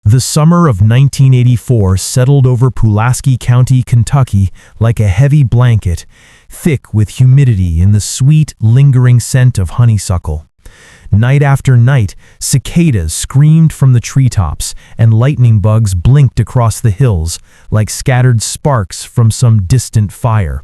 The summer of 1984 settled over Pulaski County, Kentucky like a heavy blanket, thick with humidity and the sweet, lingering scent of honeysuckle. Night after night, cicadas screamed from the treetops, and lightning bugs blinked across the hills like scattered sparks from some distant fire.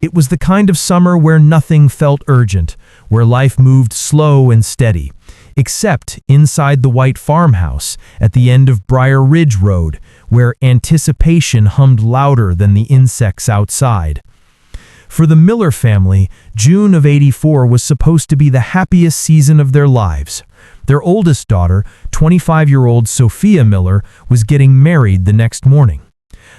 It was the kind of summer where nothing felt urgent, where life moved slow and steady, except inside the white farmhouse at the end of Briar Ridge Road, where anticipation hummed louder than the insects outside. For the Miller family, June of '84 was supposed to be the happiest season of their lives. Their oldest daughter, 25-year-old Sophia Miller, was getting married the next morning.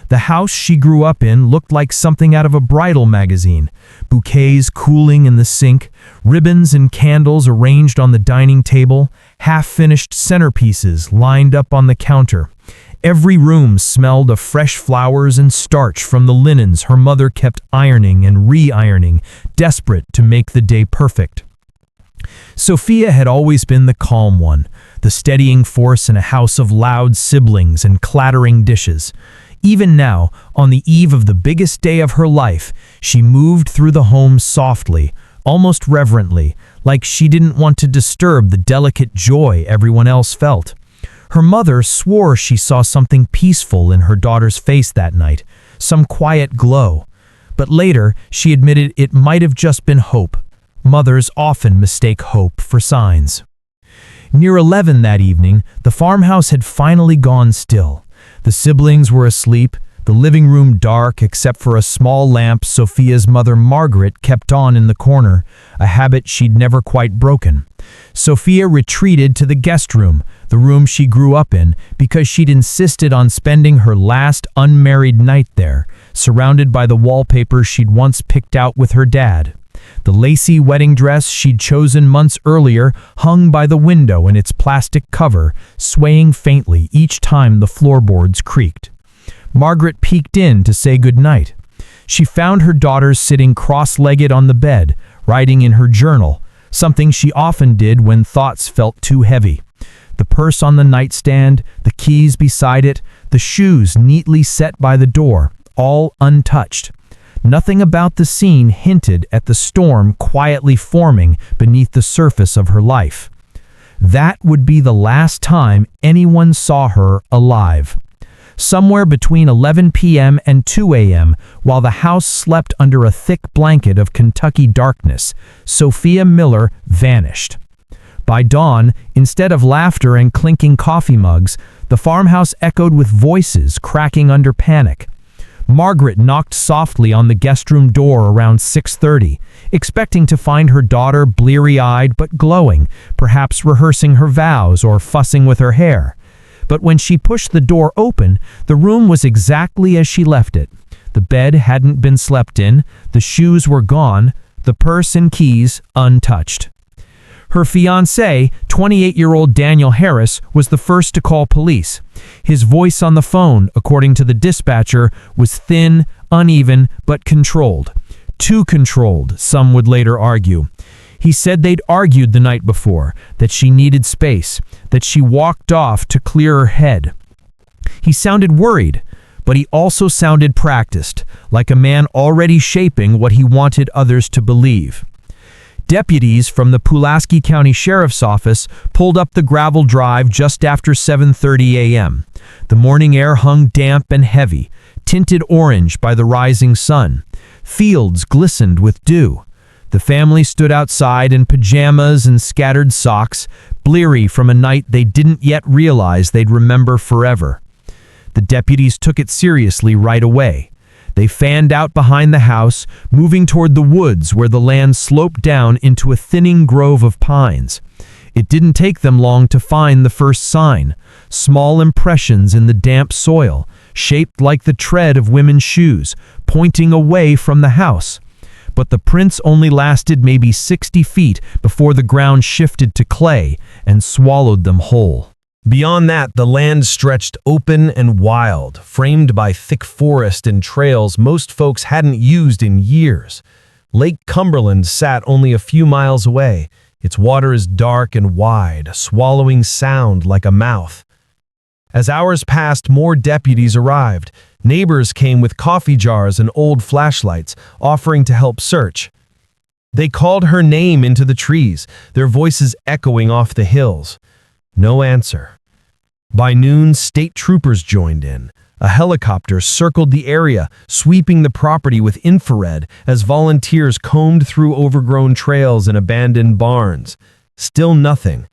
The house she grew up in looked like something out of a bridal magazine. Bouquets cooling in the sink, ribbons and candles arranged on the dining table, half-finished centerpieces lined up on the counter. Every room smelled of fresh flowers and starch from the linens her mother kept ironing and re-ironing, desperate to make the day perfect. Sophia had always been the calm one, the steadying force in a house of loud siblings and clattering dishes. Even now, on the eve of the biggest day of her life, she moved through the home softly, almost reverently, like she didn't want to disturb the delicate joy everyone else felt. Her mother swore she saw something peaceful in her daughter's face that night, some quiet glow. But later, she admitted it might have just been hope. Mothers often mistake hope for signs. Near 11 that evening, the farmhouse had finally gone still. The siblings were asleep, the living room dark except for a small lamp Sophia's mother Margaret kept on in the corner, a habit she'd never quite broken. Sophia retreated to the guest room, the room she grew up in, because she'd insisted on spending her last unmarried night there, surrounded by the wallpaper she'd once picked out with her dad. The lacy wedding dress she'd chosen months earlier hung by the window in its plastic cover, swaying faintly each time the floorboards creaked. Margaret peeked in to say goodnight. She found her daughters sitting cross-legged on the bed, writing in her journal, something she often did when thoughts felt too heavy. The purse on the nightstand, the keys beside it, the shoes neatly set by the door, all untouched. Nothing about the scene hinted at the storm quietly forming beneath the surface of her life. That would be the last time anyone saw her alive. Somewhere between 11 p.m. and 2 a.m., while the house slept under a thick blanket of Kentucky darkness, Sophia Miller vanished. By dawn, instead of laughter and clinking coffee mugs, the farmhouse echoed with voices cracking under panic. Margaret knocked softly on the guest room door around 6:30, expecting to find her daughter bleary-eyed but glowing, perhaps rehearsing her vows or fussing with her hair. But when she pushed the door open, the room was exactly as she left it. The bed hadn't been slept in, the shoes were gone, the purse and keys untouched. Her fiancé, 28-year-old Daniel Harris, was the first to call police. His voice on the phone, according to the dispatcher, was thin, uneven, but controlled. Too controlled, some would later argue. He said they'd argued the night before, that she needed space, that she walked off to clear her head. He sounded worried, but he also sounded practiced, like a man already shaping what he wanted others to believe. Deputies from the Pulaski County Sheriff's Office pulled up the gravel drive just after 7:30 a.m. The morning air hung damp and heavy, tinted orange by the rising sun. Fields glistened with dew. The family stood outside in pajamas and scattered socks, bleary from a night they didn't yet realize they'd remember forever. The deputies took it seriously right away. They fanned out behind the house, moving toward the woods where the land sloped down into a thinning grove of pines. It didn't take them long to find the first sign, small impressions in the damp soil, shaped like the tread of women's shoes, pointing away from the house. But the prints only lasted maybe 60 feet before the ground shifted to clay and swallowed them whole. Beyond that, the land stretched open and wild, framed by thick forest and trails most folks hadn't used in years. Lake Cumberland sat only a few miles away, its waters dark and wide, a swallowing sound like a mouth. As hours passed, more deputies arrived. Neighbors came with coffee jars and old flashlights, offering to help search. They called her name into the trees, their voices echoing off the hills. No answer. By noon, state troopers joined in. A helicopter circled the area, sweeping the property with infrared as volunteers combed through overgrown trails and abandoned barns. Still nothing.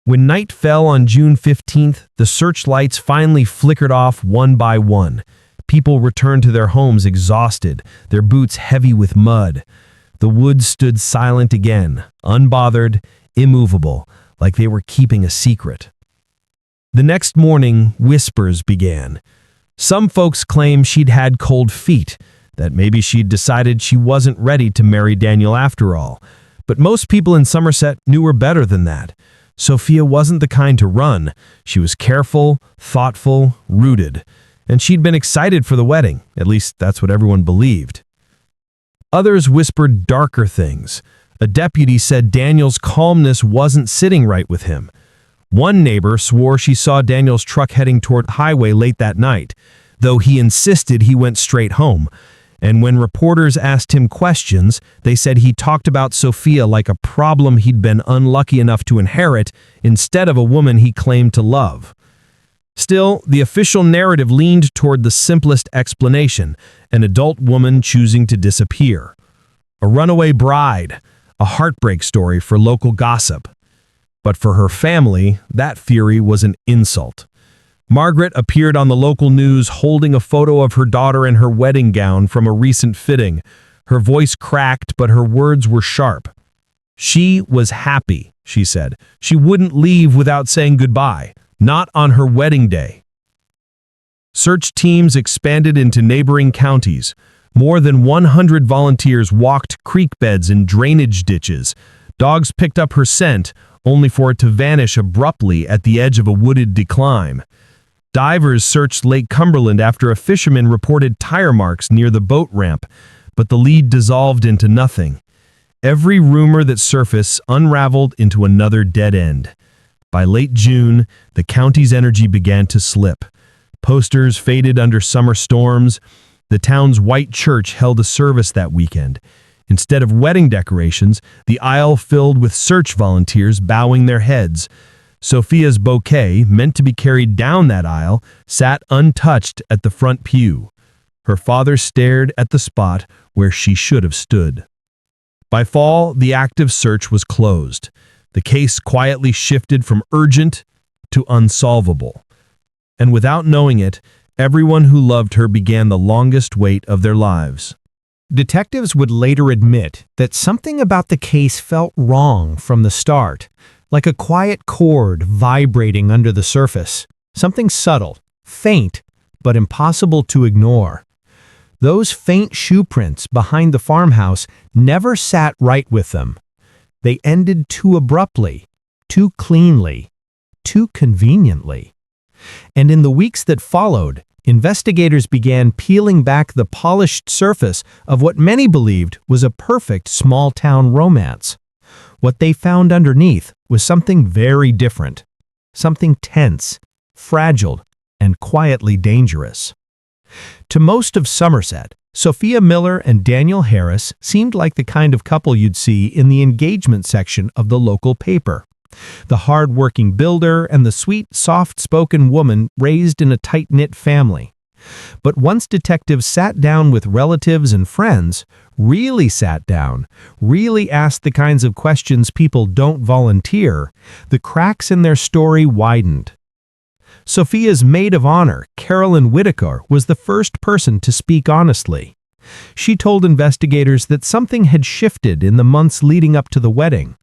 When night fell on June 15th, the searchlights finally flickered off one by one. People returned to their homes exhausted, their boots heavy with mud. The woods stood silent again, unbothered, immovable, like they were keeping a secret. The next morning, whispers began. Some folks claim she'd had cold feet, that maybe she'd decided she wasn't ready to marry Daniel after all. But most people in Somerset knew her better than that. Sophia wasn't the kind to run. She was careful, thoughtful, rooted. And she'd been excited for the wedding, at least that's what everyone believed. Others whispered darker things. A deputy said Daniel's calmness wasn't sitting right with him. One neighbor swore she saw Daniel's truck heading toward the highway late that night, though he insisted he went straight home. And when reporters asked him questions, they said he talked about Sophia like a problem he'd been unlucky enough to inherit instead of a woman he claimed to love. Still, the official narrative leaned toward the simplest explanation, an adult woman choosing to disappear. A runaway bride, a heartbreak story for local gossip. But for her family, that theory was an insult. Margaret appeared on the local news holding a photo of her daughter in her wedding gown from a recent fitting. Her voice cracked, but her words were sharp. She was happy, she said. She wouldn't leave without saying goodbye, not on her wedding day. Search teams expanded into neighboring counties. More than 100 volunteers walked creek beds and drainage ditches. Dogs picked up her scent, only for it to vanish abruptly at the edge of a wooded decline. Divers searched Lake Cumberland after a fisherman reported tire marks near the boat ramp, but the lead dissolved into nothing. Every rumor that surfaced unraveled into another dead end. By late June, the county's energy began to slip. Posters faded under summer storms. The town's white church held a service that weekend. Instead of wedding decorations, the aisle filled with search volunteers bowing their heads. Sophia's bouquet, meant to be carried down that aisle, sat untouched at the front pew. Her father stared at the spot where she should have stood. By fall, the active search was closed. The case quietly shifted from urgent to unsolvable. And without knowing it, everyone who loved her began the longest wait of their lives. Detectives would later admit that something about the case felt wrong from the start, like a quiet chord vibrating under the surface, something subtle, faint, but impossible to ignore. Those faint shoe prints behind the farmhouse never sat right with them. They ended too abruptly, too cleanly, too conveniently. And in the weeks that followed, investigators began peeling back the polished surface of what many believed was a perfect small-town romance. What they found underneath was something very different, something tense, fragile, and quietly dangerous. To most of Somerset, Sophia Miller and Daniel Harris seemed like the kind of couple you'd see in the engagement section of the local paper. The hard-working builder and the sweet, soft-spoken woman raised in a tight-knit family. But once detectives sat down with relatives and friends, really sat down, really asked the kinds of questions people don't volunteer, the cracks in their story widened. Sophia's maid of honor, Carolyn Whitaker, was the first person to speak honestly. She told investigators that something had shifted in the months leading up to the wedding.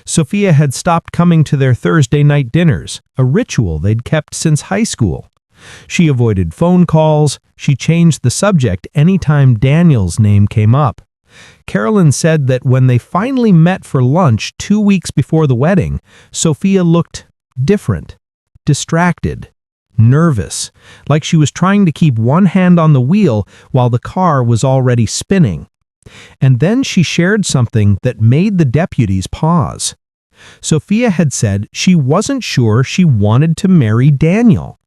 Sophia had stopped coming to their Thursday night dinners, a ritual they'd kept since high school. She avoided phone calls. She changed the subject anytime Daniel's name came up. Carolyn said that when they finally met for lunch 2 weeks before the wedding, Sophia looked different, distracted, nervous, like she was trying to keep one hand on the wheel while the car was already spinning. And then she shared something that made the deputies pause. Sophia had said she wasn't sure she wanted to marry Daniel.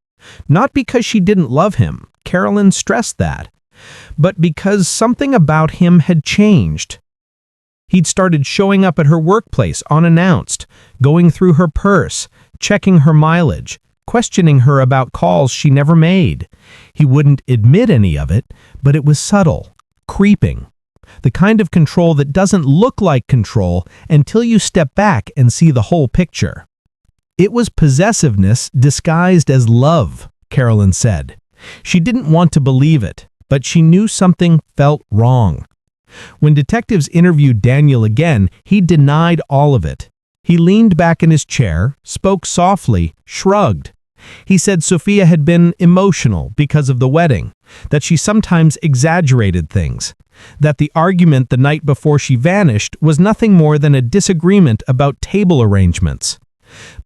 Not because she didn't love him, Carolyn stressed that, but because something about him had changed. He'd started showing up at her workplace unannounced, going through her purse, checking her mileage, questioning her about calls she never made. He wouldn't admit any of it, but it was subtle, creeping. The kind of control that doesn't look like control until you step back and see the whole picture. It was possessiveness disguised as love, Carolyn said. She didn't want to believe it, but she knew something felt wrong. When detectives interviewed Daniel again, he denied all of it. He leaned back in his chair, spoke softly, shrugged. He said Sophia had been emotional because of the wedding, that she sometimes exaggerated things, that the argument the night before she vanished was nothing more than a disagreement about table arrangements.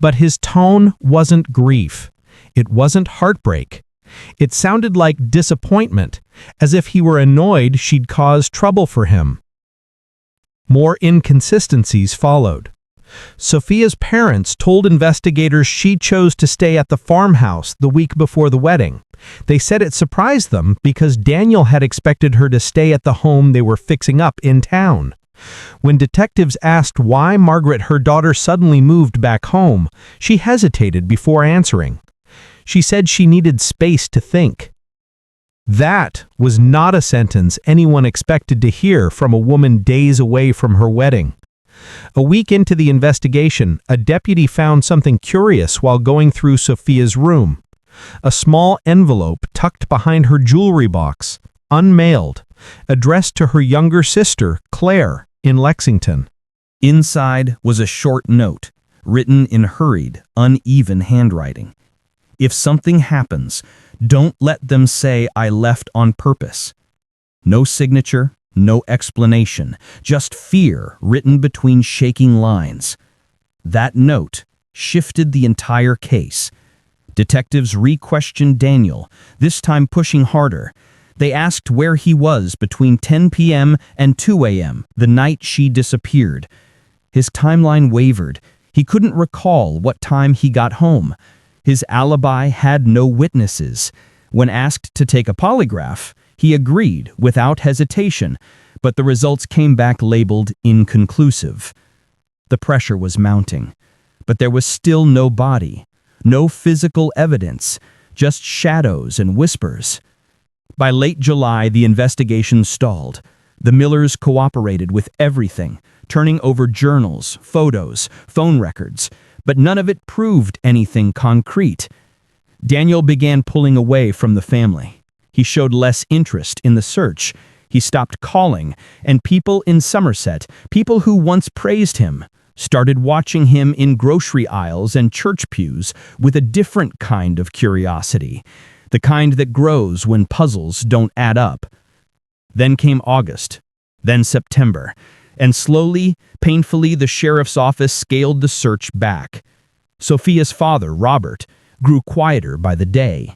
But his tone wasn't grief. It wasn't heartbreak. It sounded like disappointment, as if he were annoyed she'd caused trouble for him. More inconsistencies followed. Sophia's parents told investigators she chose to stay at the farmhouse the week before the wedding. They said it surprised them because Daniel had expected her to stay at the home they were fixing up in town. When detectives asked why Margaret, her daughter, suddenly moved back home, she hesitated before answering. She said she needed space to think. That was not a sentence anyone expected to hear from a woman days away from her wedding. A week into the investigation, a deputy found something curious while going through Sophia's room. A small envelope tucked behind her jewelry box, unmailed, addressed to her younger sister, Claire, in Lexington. Inside was a short note, written in hurried, uneven handwriting. If something happens, don't let them say I left on purpose. No signature, no explanation, just fear written between shaking lines. That note shifted the entire case. Detectives re-questioned Daniel, this time pushing harder. They asked where he was between 10 p.m. and 2 a.m., the night she disappeared. His timeline wavered. He couldn't recall what time he got home. His alibi had no witnesses. When asked to take a polygraph, he agreed without hesitation, but the results came back labeled inconclusive. The pressure was mounting, but there was still no body, no physical evidence, just shadows and whispers. By late July, the investigation stalled. The Millers cooperated with everything, turning over journals, photos, phone records, but none of it proved anything concrete. Daniel began pulling away from the family. He showed less interest in the search. He stopped calling, and people in Somerset, people who once praised him, started watching him in grocery aisles and church pews with a different kind of curiosity, the kind that grows when puzzles don't add up. Then came August, then September, and slowly, painfully, the sheriff's office scaled the search back. Sophia's father, Robert, grew quieter by the day.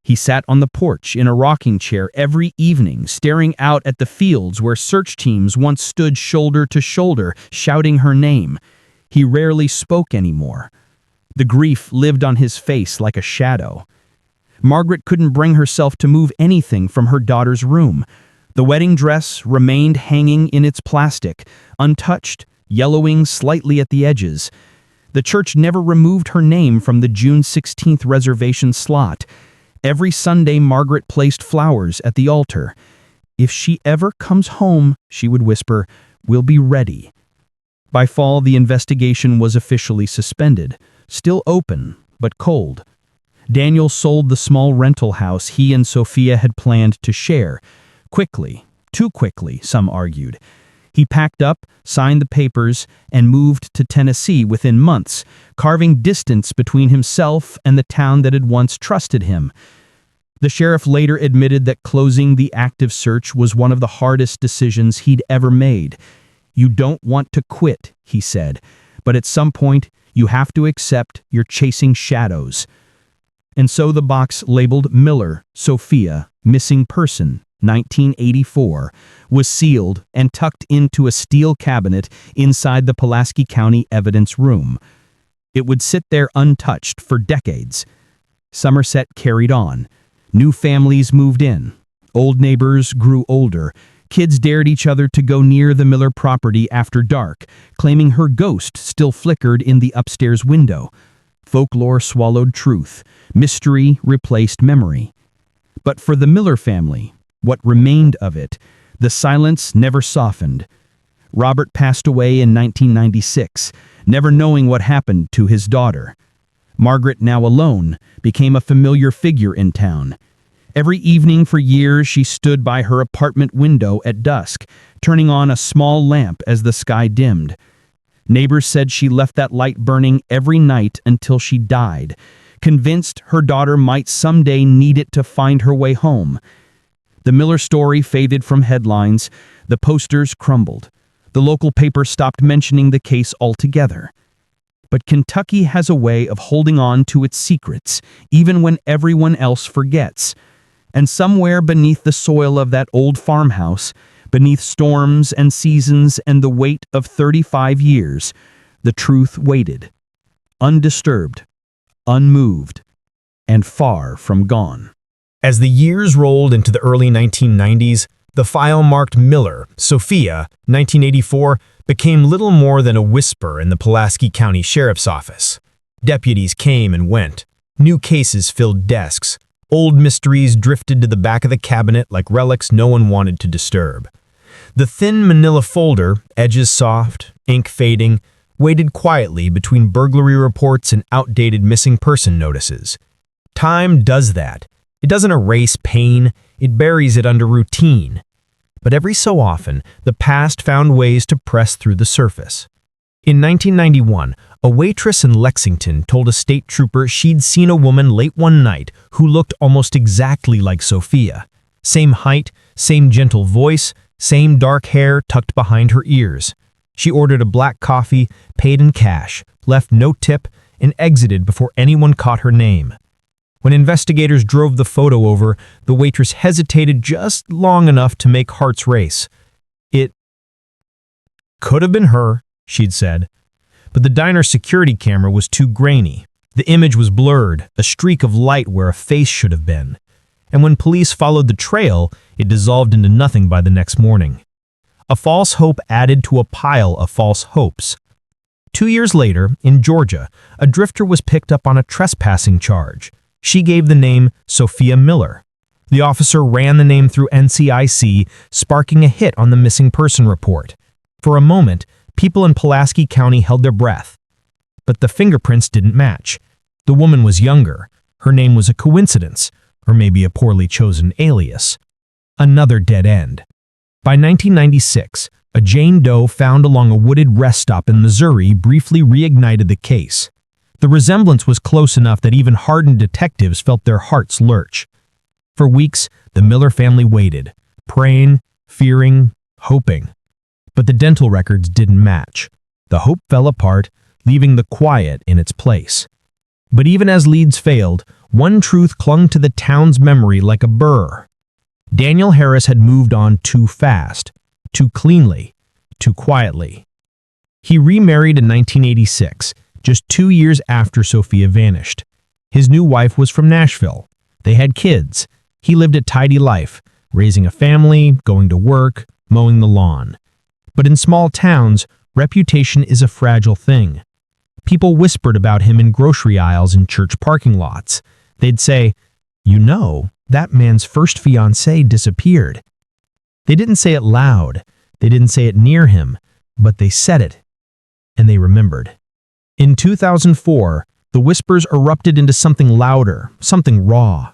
He sat on the porch in a rocking chair every evening, staring out at the fields where search teams once stood shoulder to shoulder, shouting her name. He rarely spoke anymore. The grief lived on his face like a shadow. Margaret couldn't bring herself to move anything from her daughter's room. The wedding dress remained hanging in its plastic, untouched, yellowing slightly at the edges. The church never removed her name from the June 16th reservation slot. Every Sunday, Margaret placed flowers at the altar. "If she ever comes home," she would whisper, "we'll be ready." By fall, the investigation was officially suspended, still open, but cold. Daniel sold the small rental house he and Sophia had planned to share. Quickly, too quickly, some argued. He packed up, signed the papers, and moved to Tennessee within months, carving distance between himself and the town that had once trusted him. The sheriff later admitted that closing the active search was one of the hardest decisions he'd ever made. "You don't want to quit," he said, "but at some point, you have to accept you're chasing shadows." And so the box labeled Miller, Sophia, Missing Person, 1984, was sealed and tucked into a steel cabinet inside the Pulaski County evidence room. It would sit there untouched for decades. Somerset carried on. New families moved in. Old neighbors grew older. Kids dared each other to go near the Miller property after dark, claiming her ghost still flickered in the upstairs window. Folklore swallowed truth. Mystery replaced memory. But for the Miller family, what remained of it, the silence never softened. Robert passed away in 1996, never knowing what happened to his daughter. Margaret, now alone, became a familiar figure in town. Every evening for years she stood by her apartment window at dusk, turning on a small lamp as the sky dimmed. Neighbors said she left that light burning every night until she died, convinced her daughter might someday need it to find her way home. The Miller story faded from headlines. The posters crumbled. The local paper stopped mentioning the case altogether. But Kentucky has a way of holding on to its secrets, even when everyone else forgets. And somewhere beneath the soil of that old farmhouse, beneath storms and seasons and the weight of 35 years, the truth waited, undisturbed, unmoved, and far from gone. As the years rolled into the early 1990s, the file marked Miller, Sophia, 1984, became little more than a whisper in the Pulaski County Sheriff's Office. Deputies came and went. New cases filled desks. Old mysteries drifted to the back of the cabinet like relics no one wanted to disturb. The thin manila folder, edges soft, ink fading, waited quietly between burglary reports and outdated missing person notices. Time does that. It doesn't erase pain, it buries it under routine. But every so often, the past found ways to press through the surface. In 1991, a waitress in Lexington told a state trooper she'd seen a woman late one night who looked almost exactly like Sophia. Same height, same gentle voice, same dark hair tucked behind her ears. She ordered a black coffee, paid in cash, left no tip, and exited before anyone caught her name. When investigators drove the photo over, the waitress hesitated just long enough to make hearts race. It could have been her, she'd said. But the diner's security camera was too grainy. The image was blurred, a streak of light where a face should have been. And when police followed the trail, it dissolved into nothing by the next morning. A false hope added to a pile of false hopes. 2 years later, in Georgia, a drifter was picked up on a trespassing charge. She gave the name Sophia Miller. The officer ran the name through NCIC, sparking a hit on the missing person report. For a moment, people in Pulaski County held their breath. But the fingerprints didn't match. The woman was younger. Her name was a coincidence, or maybe a poorly chosen alias. Another dead end. By 1996, a Jane Doe found along a wooded rest stop in Missouri briefly reignited the case. The resemblance was close enough that even hardened detectives felt their hearts lurch. For weeks, the Miller family waited, praying, fearing, hoping. But the dental records didn't match. The hope fell apart, leaving the quiet in its place. But even as leads failed, one truth clung to the town's memory like a burr. Daniel Harris had moved on too fast, too cleanly, too quietly. He remarried in 1986, just 2 years after Sophia vanished. His new wife was from Nashville. They had kids. He lived a tidy life, raising a family, going to work, mowing the lawn. But in small towns, reputation is a fragile thing. People whispered about him in grocery aisles and church parking lots. They'd say, "You know, that man's first fiancée disappeared." They didn't say it loud. They didn't say it near him, but they said it, and they remembered. In 2004, the whispers erupted into something louder, something raw.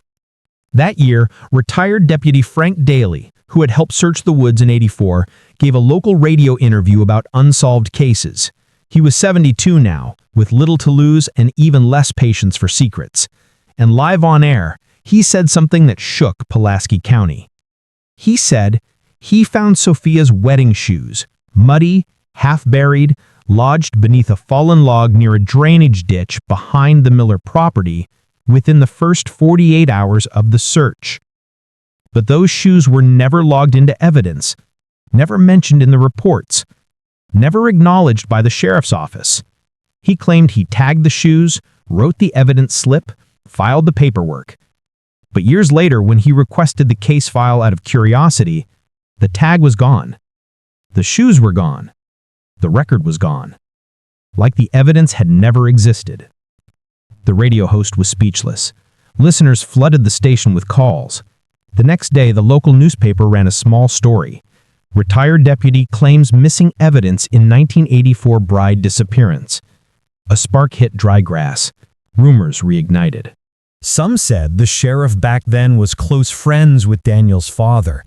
That year, retired Deputy Frank Daly, who had helped search the woods in '84, gave a local radio interview about unsolved cases. He was 72 now, with little to lose and even less patience for secrets. And live on air, he said something that shook Pulaski County. He said he found Sophia's wedding shoes, muddy, half-buried, lodged beneath a fallen log near a drainage ditch behind the Miller property within the first 48 hours of the search. But those shoes were never logged into evidence, never mentioned in the reports, never acknowledged by the sheriff's office. He claimed he tagged the shoes, wrote the evidence slip, filed the paperwork. But years later, when he requested the case file out of curiosity, the tag was gone. The shoes were gone. The record was gone. Like the evidence had never existed. The radio host was speechless. Listeners flooded the station with calls. The next day, the local newspaper ran a small story. Retired deputy claims missing evidence in 1984 bride disappearance. A spark hit dry grass. Rumors reignited. Some said the sheriff back then was close friends with Daniel's father.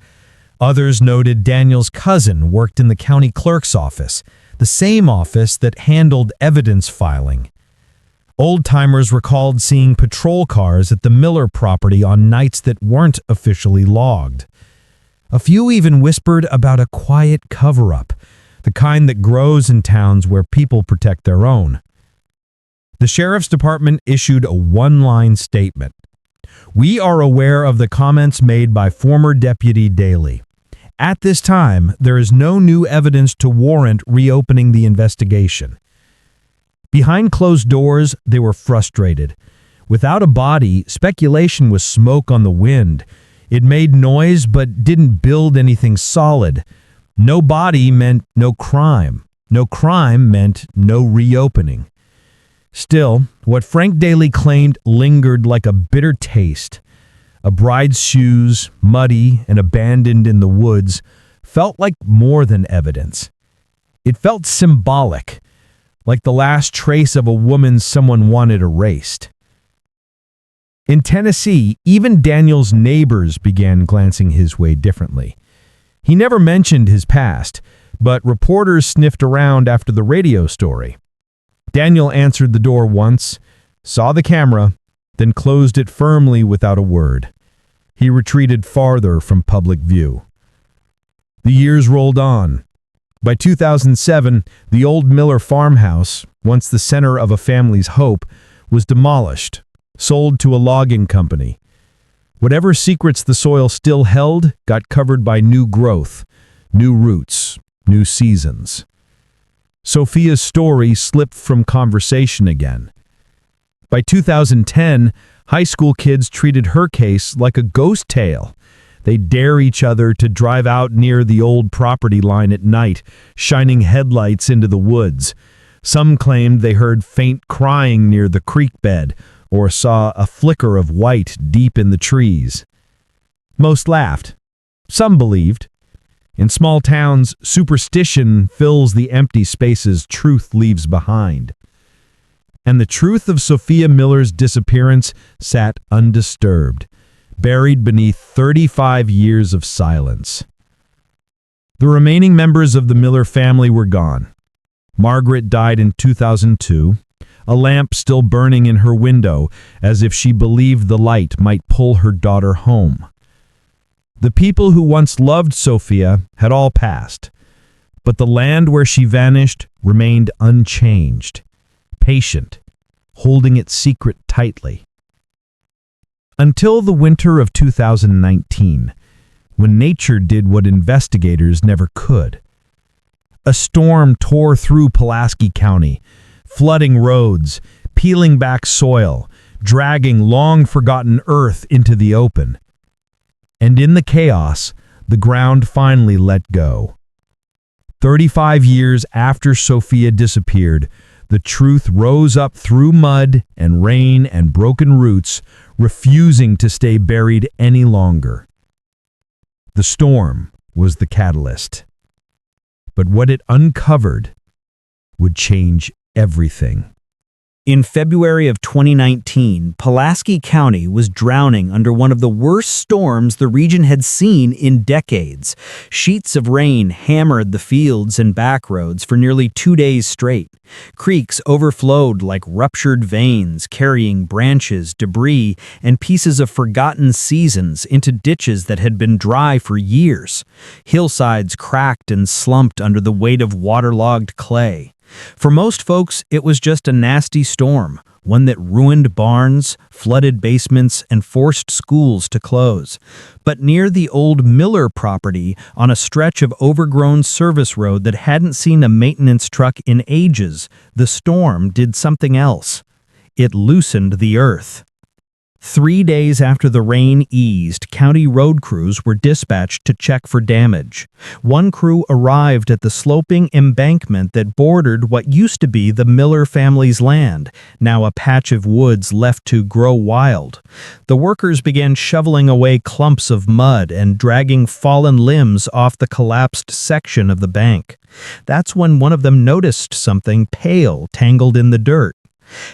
Others noted Daniel's cousin worked in the county clerk's office, the same office that handled evidence filing. Old-timers recalled seeing patrol cars at the Miller property on nights that weren't officially logged. A few even whispered about a quiet cover-up, the kind that grows in towns where people protect their own. The sheriff's department issued a one-line statement. "We are aware of the comments made by former Deputy Daly. At this time, there is no new evidence to warrant reopening the investigation." Behind closed doors, they were frustrated. Without a body, speculation was smoke on the wind. It made noise but didn't build anything solid. No body meant no crime. No crime meant no reopening. Still, what Frank Daly claimed lingered like a bitter taste. A bride's shoes, muddy and abandoned in the woods, felt like more than evidence. It felt symbolic, like the last trace of a woman someone wanted erased. In Tennessee, even Daniel's neighbors began glancing his way differently. He never mentioned his past, but reporters sniffed around after the radio story. Daniel answered the door once, saw the camera, then closed it firmly without a word. He retreated farther from public view. The years rolled on. By 2007, the old Miller farmhouse, once the center of a family's hope, was demolished, sold to a logging company. Whatever secrets the soil still held got covered by new growth, new roots, new seasons. Sophia's story slipped from conversation again. By 2010, high school kids treated her case like a ghost tale. They dare each other to drive out near the old property line at night, shining headlights into the woods. Some claimed they heard faint crying near the creek bed or saw a flicker of white deep in the trees. Most laughed. Some believed. In small towns, superstition fills the empty spaces truth leaves behind. And the truth of Sophia Miller's disappearance sat undisturbed, buried beneath 35 years of silence. The remaining members of the Miller family were gone. Margaret died in 2002, a lamp still burning in her window as if she believed the light might pull her daughter home. The people who once loved Sophia had all passed, but the land where she vanished remained unchanged, patient, holding its secret tightly. Until the winter of 2019, when nature did what investigators never could. A storm tore through Pulaski County, flooding roads, peeling back soil, dragging long-forgotten earth into the open. And in the chaos, the ground finally let go. 35 years after Sophia disappeared, the truth rose up through mud and rain and broken roots, refusing to stay buried any longer. The storm was the catalyst. But what it uncovered would change everything. In February of 2019, Pulaski County was drowning under one of the worst storms the region had seen in decades. Sheets of rain hammered the fields and back roads for nearly 2 days straight. Creeks overflowed like ruptured veins, carrying branches, debris, and pieces of forgotten seasons into ditches that had been dry for years. Hillsides cracked and slumped under the weight of waterlogged clay. For most folks, it was just a nasty storm, one that ruined barns, flooded basements, and forced schools to close. But near the old Miller property, on a stretch of overgrown service road that hadn't seen a maintenance truck in ages, the storm did something else. It loosened the earth. 3 days after the rain eased, county road crews were dispatched to check for damage. One crew arrived at the sloping embankment that bordered what used to be the Miller family's land, now a patch of woods left to grow wild. The workers began shoveling away clumps of mud and dragging fallen limbs off the collapsed section of the bank. That's when one of them noticed something pale tangled in the dirt.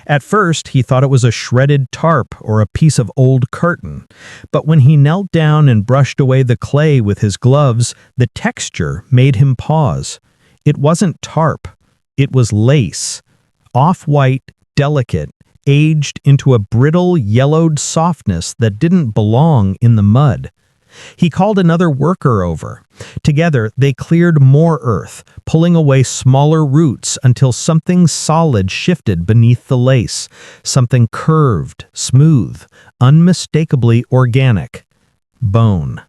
At first, he thought it was a shredded tarp or a piece of old curtain, but when he knelt down and brushed away the clay with his gloves, the texture made him pause. It wasn't tarp, it was lace. Off-white, delicate, aged into a brittle, yellowed softness that didn't belong in the mud. He called another worker over. Together, they cleared more earth, pulling away smaller roots until something solid shifted beneath the lace, something curved, smooth, unmistakably organic. Bone.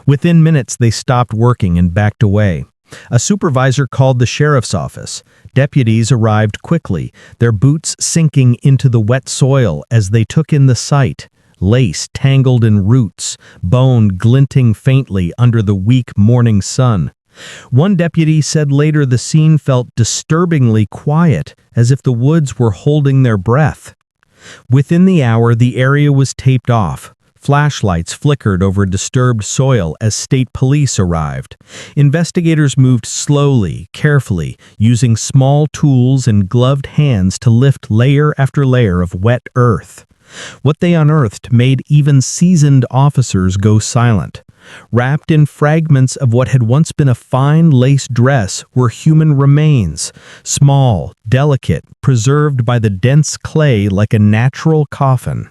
Within minutes, they stopped working and backed away. A supervisor called the sheriff's office. Deputies arrived quickly, their boots sinking into the wet soil as they took in the sight. Lace tangled in roots, bone glinting faintly under the weak morning sun. One deputy said later the scene felt disturbingly quiet, as if the woods were holding their breath. Within the hour, the area was taped off. Flashlights flickered over disturbed soil as state police arrived. Investigators moved slowly, carefully, using small tools and gloved hands to lift layer after layer of wet earth. What they unearthed made even seasoned officers go silent. Wrapped in fragments of what had once been a fine lace dress were human remains, small, delicate, preserved by the dense clay like a natural coffin.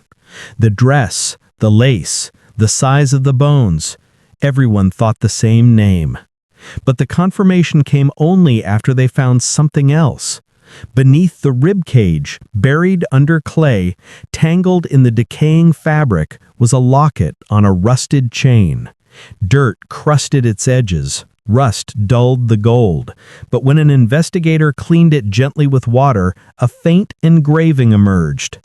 The dress, the lace, the size of the bones, everyone thought the same name. But the confirmation came only after they found something else. Beneath the rib cage, buried under clay, tangled in the decaying fabric, was a locket on a rusted chain. Dirt crusted its edges. Rust dulled the gold. But when an investigator cleaned it gently with water, a faint engraving emerged.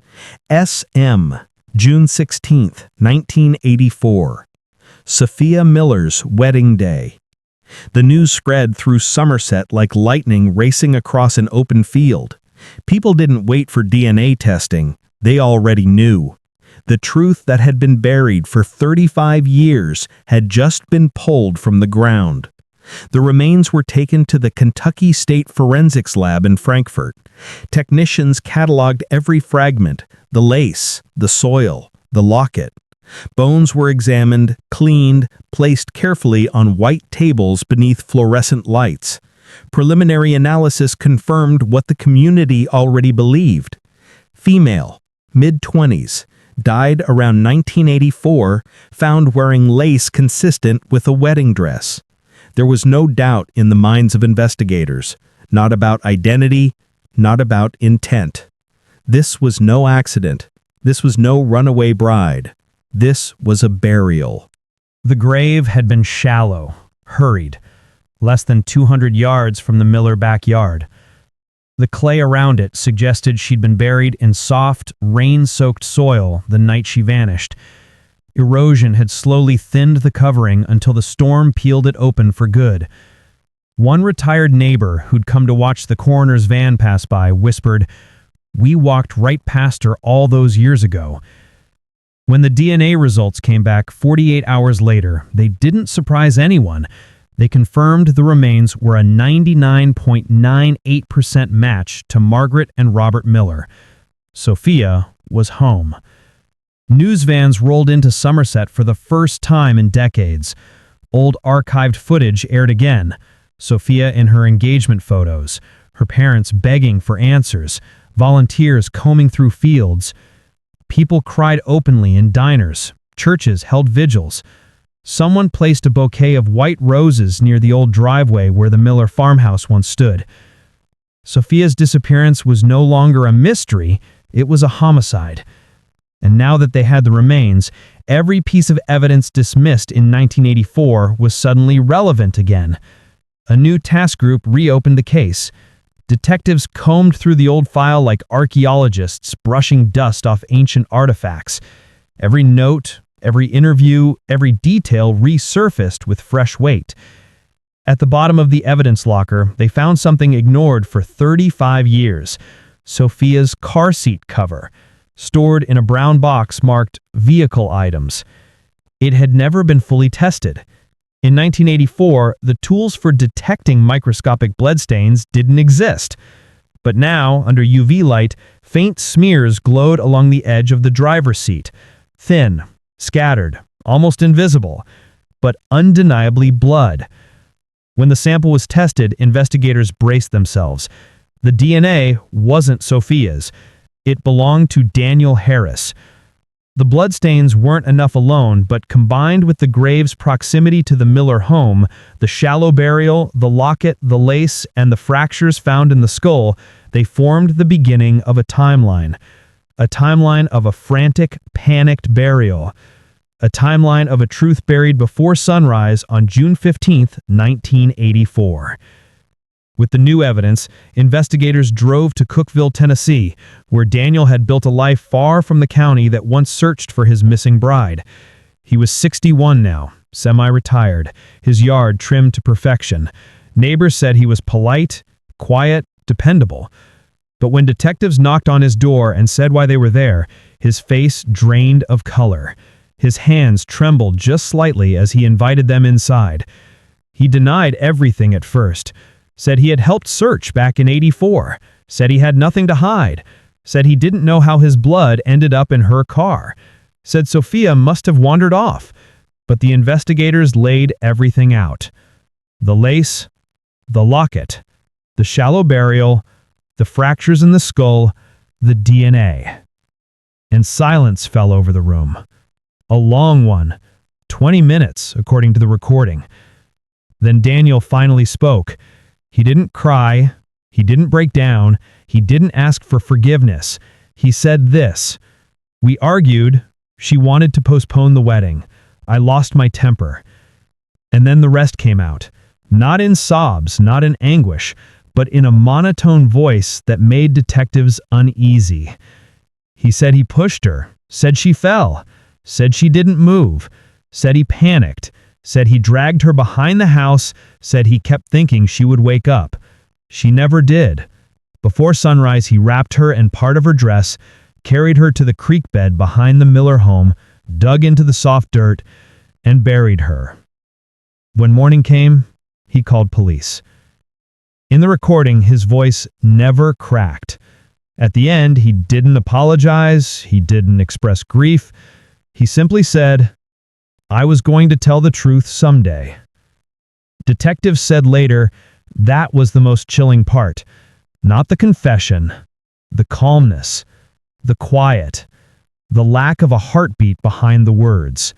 S.M. June 16, 1984. Sophia Miller's wedding day. The news spread through Somerset like lightning racing across an open field. People didn't wait for DNA testing. They already knew. The truth that had been buried for 35 years had just been pulled from the ground. The remains were taken to the Kentucky State Forensics Lab in Frankfort. Technicians cataloged every fragment, the lace, the soil, the locket. Bones were examined, cleaned, placed carefully on white tables beneath fluorescent lights. Preliminary analysis confirmed what the community already believed. Female, mid-20s, died around 1984, found wearing lace consistent with a wedding dress. There was no doubt in the minds of investigators, not about identity, not about intent. This was no accident. This was no runaway bride. This was a burial. The grave had been shallow, hurried, less than 200 yards from the Miller backyard. The clay around it suggested she'd been buried in soft, rain-soaked soil the night she vanished. Erosion had slowly thinned the covering until the storm peeled it open for good. One retired neighbor who'd come to watch the coroner's van pass by whispered, "We walked right past her all those years ago." When the DNA results came back 48 hours later, they didn't surprise anyone. They confirmed the remains were a 99.98% match to Margaret and Robert Miller. Sophia was home. News vans rolled into Somerset for the first time in decades. Old archived footage aired again. Sophia in her engagement photos, her parents begging for answers, volunteers combing through fields. People cried openly in diners. Churches held vigils. Someone placed a bouquet of white roses near the old driveway where the Miller farmhouse once stood. Sophia's disappearance was no longer a mystery, it was a homicide. And now that they had the remains, every piece of evidence dismissed in 1984 was suddenly relevant again. A new task group reopened the case. Detectives combed through the old file like archaeologists brushing dust off ancient artifacts. Every note, every interview, every detail resurfaced with fresh weight. At the bottom of the evidence locker, they found something ignored for 35 years: Sophia's car seat cover, stored in a brown box marked vehicle items. It had never been fully tested. In 1984, the tools for detecting microscopic bloodstains didn't exist. But now, under UV light, faint smears glowed along the edge of the driver's seat. Thin, scattered, almost invisible, but undeniably blood. When the sample was tested, investigators braced themselves. The DNA wasn't Sophia's. It belonged to Daniel Harris. The bloodstains weren't enough alone, but combined with the grave's proximity to the Miller home, the shallow burial, the locket, the lace, and the fractures found in the skull, they formed the beginning of a timeline. A timeline of a frantic, panicked burial. A timeline of a truth buried before sunrise on June 15, 1984. With the new evidence, investigators drove to Cookeville, Tennessee, where Daniel had built a life far from the county that once searched for his missing bride. He was 61 now, semi-retired, his yard trimmed to perfection. Neighbors said he was polite, quiet, dependable. But when detectives knocked on his door and said why they were there, his face drained of color. His hands trembled just slightly as he invited them inside. He denied everything at first. Said he had helped search back in '84, said he had nothing to hide, said he didn't know how his blood ended up in her car, said Sophia must have wandered off, but the investigators laid everything out. The lace, the locket, the shallow burial, the fractures in the skull, the DNA. And silence fell over the room. A long one, 20 minutes, according to the recording. Then Daniel finally spoke. He didn't cry, he didn't break down, he didn't ask for forgiveness. He said this: "We argued, she wanted to postpone the wedding. I lost my temper." And then the rest came out. Not in sobs, not in anguish, but in a monotone voice that made detectives uneasy. He said he pushed her, said she fell, said she didn't move, said he panicked, said he dragged her behind the house, said he kept thinking she would wake up. She never did. Before sunrise, he wrapped her in part of her dress, carried her to the creek bed behind the Miller home, dug into the soft dirt, and buried her. When morning came, he called police. In the recording, his voice never cracked. At the end, he didn't apologize, he didn't express grief. He simply said, "I was going to tell the truth someday." Detectives said later, that was the most chilling part. Not the confession, the calmness, the quiet, the lack of a heartbeat behind the words.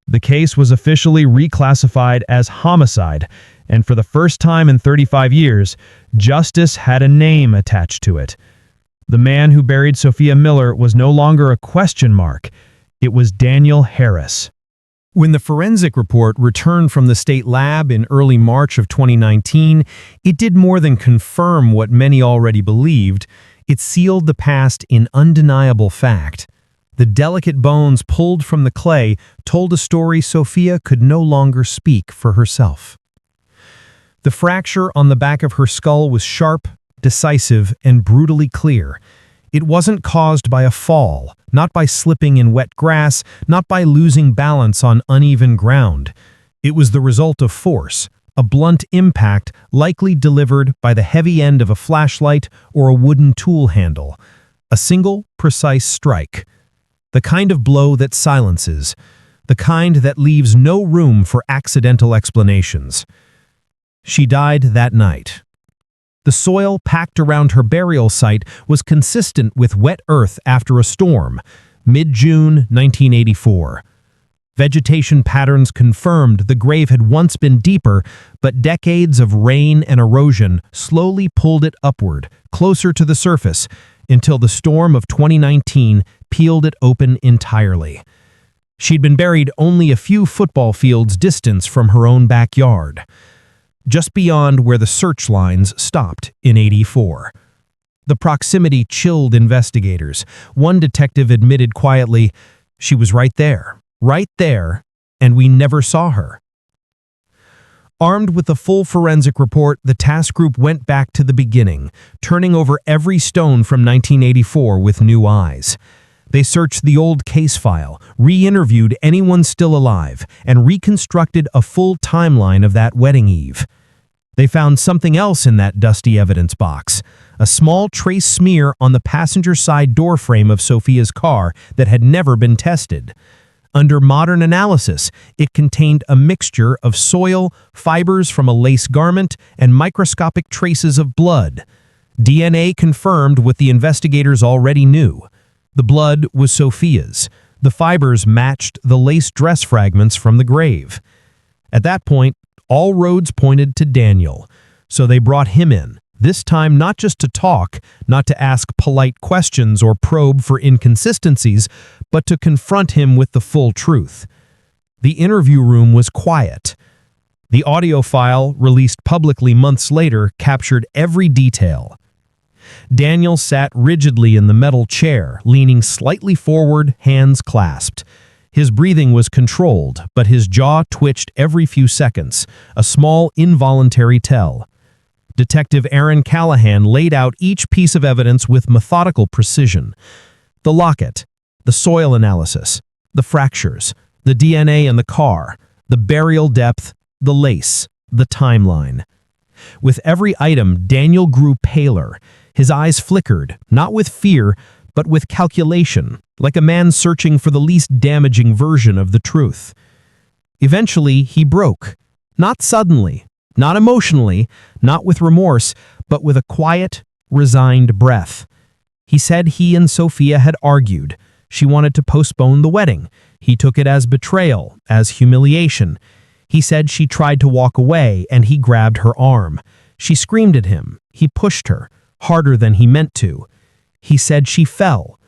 The case was officially reclassified as homicide, and for the first time in 35 years, justice had a name attached to it. The man who buried Sophia Miller was no longer a question mark. It was Daniel Harris. When the forensic report returned from the state lab in early March of 2019, it did more than confirm what many already believed. It sealed the past in undeniable fact. The delicate bones pulled from the clay told a story Sophia could no longer speak for herself. The fracture on the back of her skull was sharp, decisive, and brutally clear. It wasn't caused by a fall, not by slipping in wet grass, not by losing balance on uneven ground. It was the result of force, a blunt impact likely delivered by the heavy end of a flashlight or a wooden tool handle. A single, precise strike. The kind of blow that silences, the kind that leaves no room for accidental explanations. She died that night. The soil packed around her burial site was consistent with wet earth after a storm, mid-June 1984. Vegetation patterns confirmed the grave had once been deeper, but decades of rain and erosion slowly pulled it upward, closer to the surface, until the storm of 2019 peeled it open entirely. She'd been buried only a few football fields distance from her own backyard, just beyond where the search lines stopped in '84. The proximity chilled investigators. One detective admitted quietly, She was right there, and we never saw her. Armed with the full forensic report, the task group went back to the beginning, turning over every stone from 1984 with new eyes. They searched the old case file, re-interviewed anyone still alive, and reconstructed a full timeline of that wedding eve. They found something else in that dusty evidence box, a small trace smear on the passenger side door frame of Sophia's car that had never been tested. Under modern analysis, it contained a mixture of soil, fibers from a lace garment, and microscopic traces of blood. DNA confirmed what the investigators already knew. The blood was Sophia's. The fibers matched the lace dress fragments from the grave. At that point, all roads pointed to Daniel, so they brought him in, this time not just to talk, not to ask polite questions or probe for inconsistencies, but to confront him with the full truth. The interview room was quiet. The audio file, released publicly months later, captured every detail. Daniel sat rigidly in the metal chair, leaning slightly forward, hands clasped. His breathing was controlled, but his jaw twitched every few seconds, a small involuntary tell. Detective Aaron Callahan laid out each piece of evidence with methodical precision. The locket, the soil analysis, the fractures, the DNA in the car, the burial depth, the lace, the timeline. With every item, Daniel grew paler. His eyes flickered, not with fear, but with calculation, like a man searching for the least damaging version of the truth. Eventually, he broke. Not suddenly, not emotionally, not with remorse, but with a quiet, resigned breath. He said he and Sophia had argued. She wanted to postpone the wedding. He took it as betrayal, as humiliation. He said she tried to walk away, and he grabbed her arm. She screamed at him. He pushed her, harder than he meant to. He said she fell.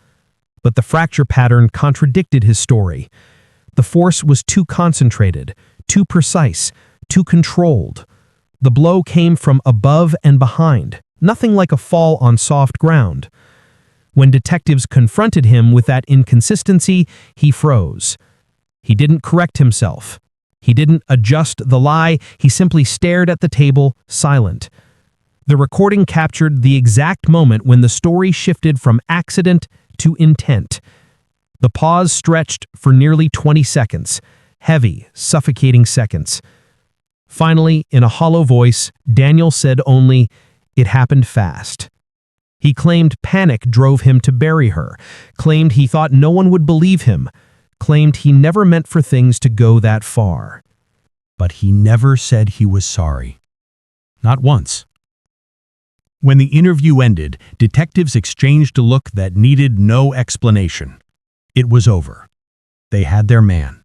But the fracture pattern contradicted his story. The force was too concentrated, too precise, too controlled. The blow came from above and behind, nothing like a fall on soft ground. When detectives confronted him with that inconsistency, he froze. He didn't correct himself. He didn't adjust the lie. He simply stared at the table, silent. The recording captured the exact moment when the story shifted from accident to intent. The pause stretched for nearly 20 seconds, heavy, suffocating seconds. Finally, in a hollow voice, Daniel said only, "It happened fast." He claimed panic drove him to bury her, claimed he thought no one would believe him, claimed he never meant for things to go that far. But he never said he was sorry. Not once. When the interview ended, detectives exchanged a look that needed no explanation. It was over. They had their man.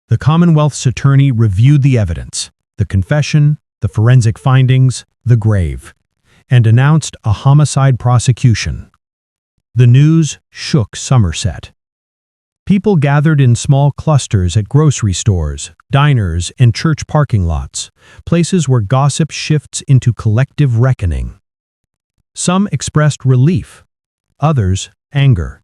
The Commonwealth's attorney reviewed the evidence, the confession, the forensic findings, the grave, and announced a homicide prosecution. The news shook Somerset. People gathered in small clusters at grocery stores, diners, and church parking lots, places where gossip shifts into collective reckoning. Some expressed relief, others anger,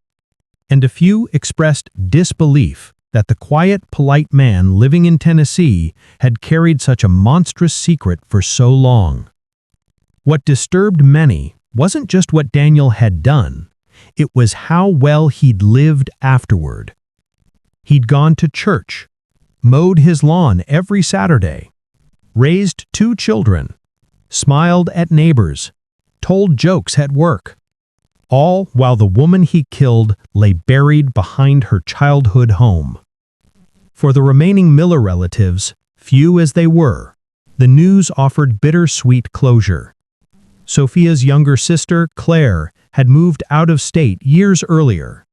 and a few expressed disbelief that the quiet, polite man living in Tennessee had carried such a monstrous secret for so long. What disturbed many wasn't just what Daniel had done, it was how well he'd lived afterward. He'd gone to church, mowed his lawn every Saturday, raised 2 children, smiled at neighbors, told jokes at work, all while the woman he killed lay buried behind her childhood home. For the remaining Miller relatives, few as they were, the news offered bittersweet closure. Sophia's younger sister, Claire, had moved out of state years earlier.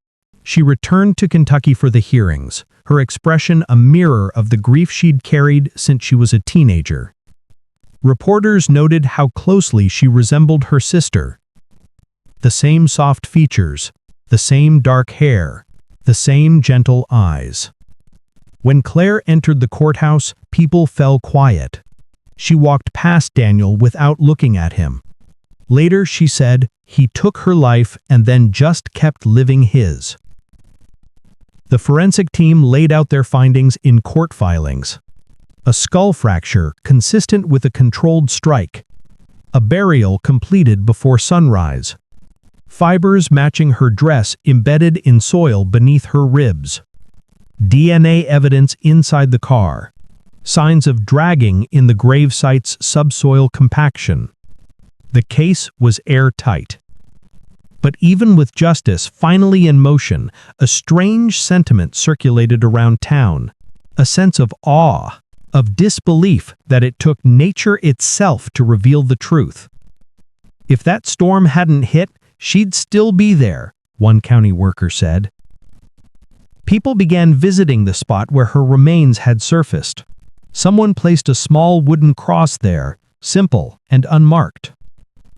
She returned to Kentucky for the hearings, her expression a mirror of the grief she'd carried since she was a teenager. Reporters noted how closely she resembled her sister. The same soft features, the same dark hair, the same gentle eyes. When Claire entered the courthouse, people fell quiet. She walked past Daniel without looking at him. Later, she said, he took her life and then just kept living his. The forensic team laid out their findings in court filings. A skull fracture consistent with a controlled strike. A burial completed before sunrise. Fibers matching her dress embedded in soil beneath her ribs. DNA evidence inside the car. Signs of dragging in the gravesite's subsoil compaction. The case was airtight. But even with justice finally in motion, a strange sentiment circulated around town. A sense of awe, of disbelief that it took nature itself to reveal the truth. If that storm hadn't hit, she'd still be there, one county worker said. People began visiting the spot where her remains had surfaced. Someone placed a small wooden cross there, simple and unmarked.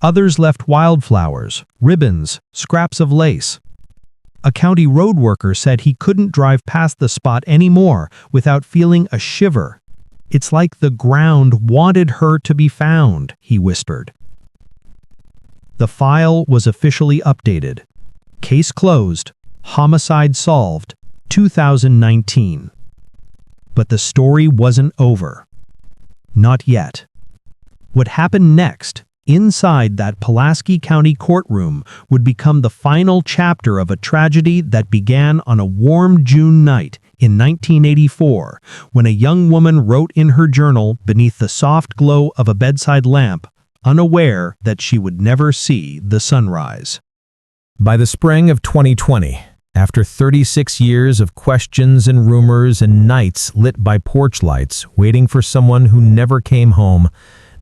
Others left wildflowers, ribbons, scraps of lace. A county road worker said he couldn't drive past the spot anymore without feeling a shiver. "It's like the ground wanted her to be found," he whispered. The file was officially updated. Case closed, homicide solved, 2019. But the story wasn't over. Not yet. What happened next, inside that Pulaski County courtroom, would become the final chapter of a tragedy that began on a warm June night in 1984, when a young woman wrote in her journal beneath the soft glow of a bedside lamp, unaware that she would never see the sunrise. By the spring of 2020, after 36 years of questions and rumors and nights lit by porch lights waiting for someone who never came home,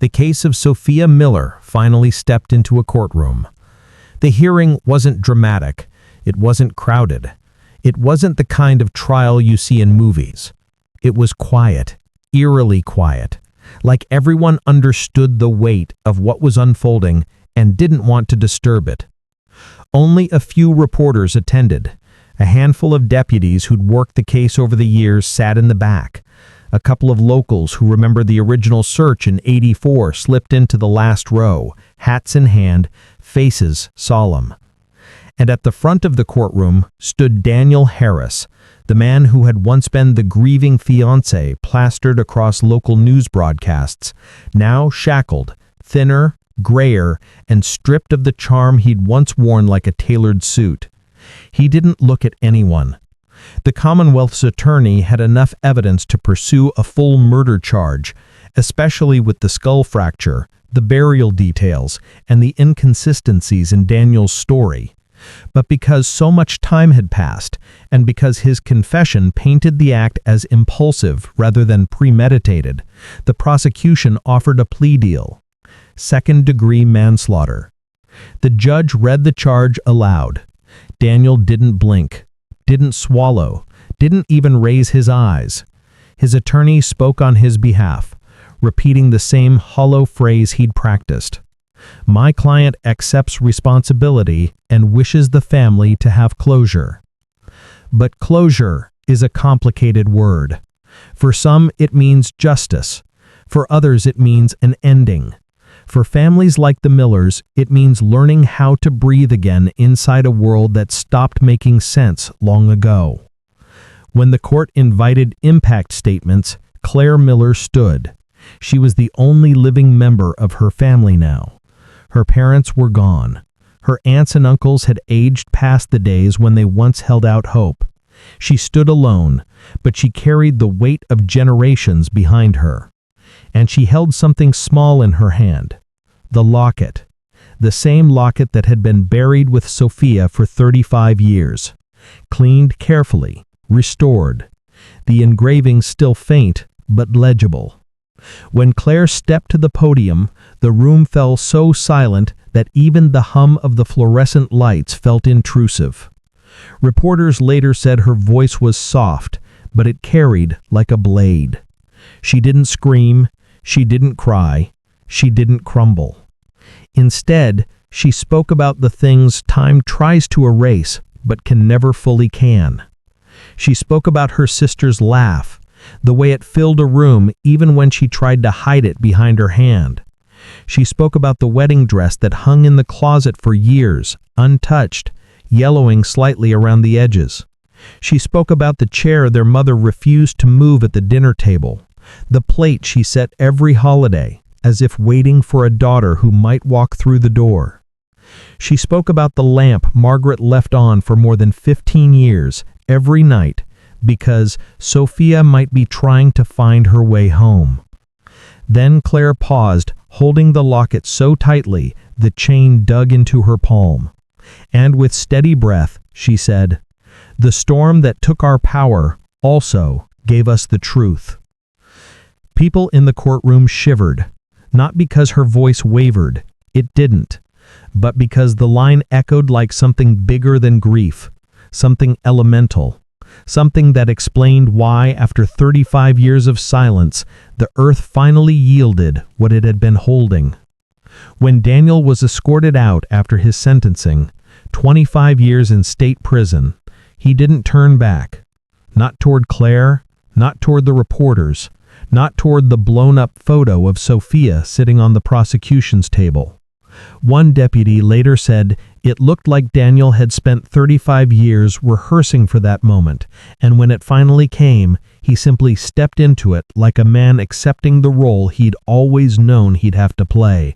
the case of Sophia Miller finally stepped into a courtroom. The hearing wasn't dramatic. It wasn't crowded. It wasn't the kind of trial you see in movies. It was quiet, eerily quiet, like everyone understood the weight of what was unfolding and didn't want to disturb it. Only a few reporters attended. A handful of deputies who'd worked the case over the years sat in the back. A couple of locals who remember the original search in '84 slipped into the last row, hats in hand, faces solemn. And at the front of the courtroom stood Daniel Harris, the man who had once been the grieving fiancé plastered across local news broadcasts, now shackled, thinner, grayer, and stripped of the charm he'd once worn like a tailored suit. He didn't look at anyone. The Commonwealth's attorney had enough evidence to pursue a full murder charge, especially with the skull fracture, the burial details, and the inconsistencies in Daniel's story. But because so much time had passed, and because his confession painted the act as impulsive rather than premeditated, the prosecution offered a plea deal: second-degree manslaughter. The judge read the charge aloud. Daniel didn't blink, didn't swallow, didn't even raise his eyes. His attorney spoke on his behalf, repeating the same hollow phrase he'd practiced. "My client accepts responsibility and wishes the family to have closure." But closure is a complicated word. For some, it means justice. For others, it means an ending. For families like the Millers, it means learning how to breathe again inside a world that stopped making sense long ago. When the court invited impact statements, Claire Miller stood. She was the only living member of her family now. Her parents were gone. Her aunts and uncles had aged past the days when they once held out hope. She stood alone, but she carried the weight of generations behind her. And she held something small in her hand. The locket. The same locket that had been buried with Sophia for 35 years. Cleaned carefully, restored. The engraving still faint, but legible. When Claire stepped to the podium, the room fell so silent that even the hum of the fluorescent lights felt intrusive. Reporters later said her voice was soft, but it carried like a blade. She didn't scream, she didn't cry, she didn't crumble. Instead, she spoke about the things time tries to erase but can never fully can. She spoke about her sister's laugh, the way it filled a room even when she tried to hide it behind her hand. She spoke about the wedding dress that hung in the closet for years, untouched, yellowing slightly around the edges. She spoke about the chair their mother refused to move at the dinner table, the plate she set every holiday, as if waiting for a daughter who might walk through the door. She spoke about the lamp Margaret left on for more than 15 years, every night, because Sophia might be trying to find her way home. Then Claire paused, holding the locket so tightly the chain dug into her palm. And with steady breath, she said, "The storm that took our power also gave us the truth." People in the courtroom shivered, not because her voice wavered, it didn't, but because the line echoed like something bigger than grief, something elemental, something that explained why, after 35 years of silence, the earth finally yielded what it had been holding. When Daniel was escorted out after his sentencing, 25 years in state prison, he didn't turn back. Not toward Claire, not toward the reporters, not toward the blown-up photo of Sophia sitting on the prosecution's table. One deputy later said it looked like Daniel had spent 35 years rehearsing for that moment, and when it finally came, he simply stepped into it like a man accepting the role he'd always known he'd have to play.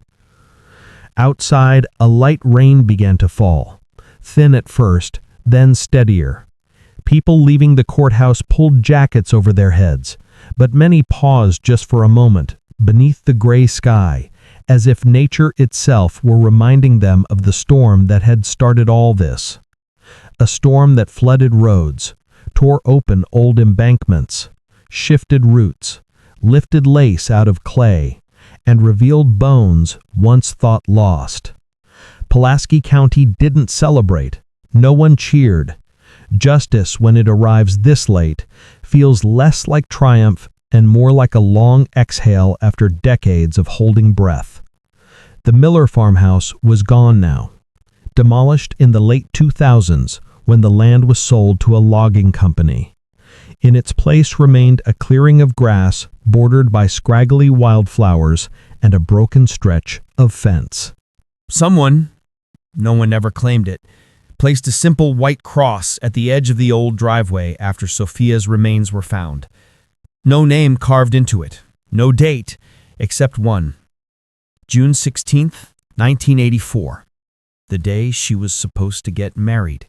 Outside, a light rain began to fall, thin at first, then steadier. People leaving the courthouse pulled jackets over their heads, but many paused just for a moment, beneath the gray sky, as if nature itself were reminding them of the storm that had started all this. A storm that flooded roads, tore open old embankments, shifted roots, lifted lace out of clay, and revealed bones once thought lost. Pulaski County didn't celebrate. No one cheered. Justice, when it arrives this late, feels less like triumph and more like a long exhale after decades of holding breath. The Miller farmhouse was gone now, demolished in the late 2000s when the land was sold to a logging company. In its place remained a clearing of grass bordered by scraggly wildflowers and a broken stretch of fence. Someone, no one ever claimed it, placed a simple white cross at the edge of the old driveway after Sophia's remains were found. No name carved into it, no date, except one. June 16th, 1984, the day she was supposed to get married.